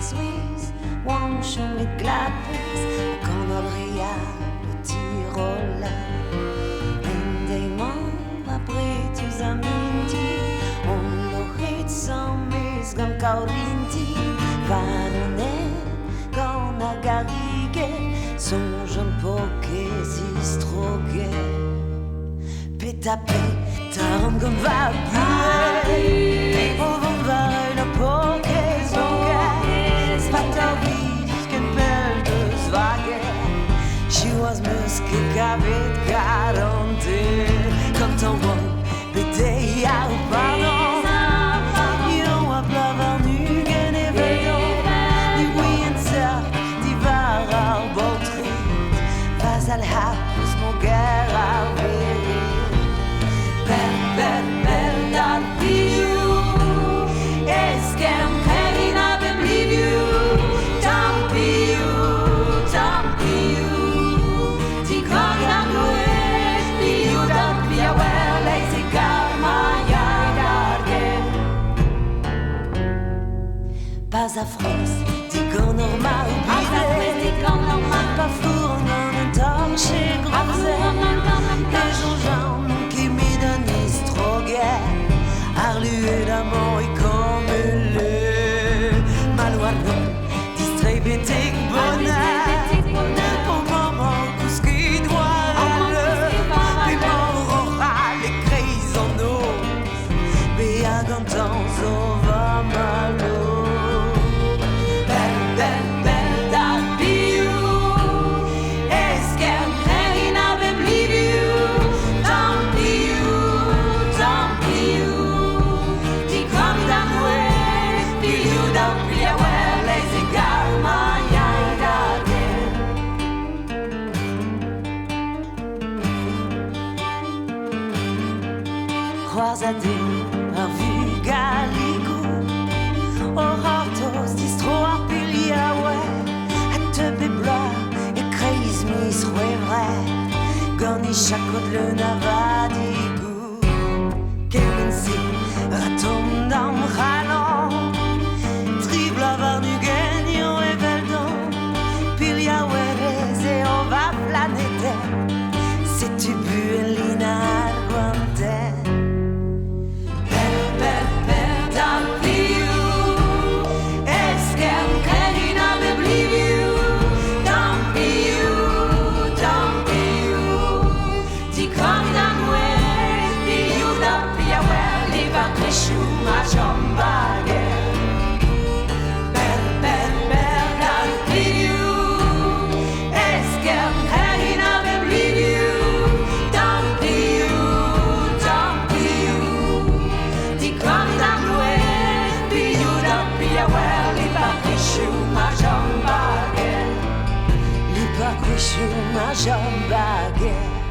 Swiss, Wunschen mit Gladys, Conobria, le Tirola. En des mots après tous aminti, on l'aurait sans mis comme Kaolinti, Vanone, qu'on a garrigue, son jeune pokésis drogué. Pétapé, tarum comme va buer, au vent va le poké, zonge, spatavis, qu'un bel de zwage. She was musky, kabit, garanté, comme ton bon, bété, y'a ou pardon. Yo, a blavar nu, gen et vedon, die winter, die var au botri, vas al hapus, mon guerre au véri. That be you. Es que Karina believe you. Don't be you. Ti corda due, be you don't be aware. Lazy karma yagarge. Pas affreuse, ti con normal. Pas four non un torche grosé. Les gens qui me donnent drogué. Arlué d'amour et comme le Malouano, distrait bétique bonheur. Au moment où ce qui doit puis mon oral les crises en eau. Béa gantan sauva malo. Belle, that be you. Est-ce qu'elle Karina believe you? Don't be you. Croisade, revu Galigo, Oratos, distro Arpilia, ouais, à te bébla, et craze mis, vrai, Gorni chacot le navadigo, Kemensi, raton dans ralon, triple avoir du gagnant et veldon, Pilia, ouais, et on va planète, c'est tu bu, Lina, Guante. Ma jambe baguette.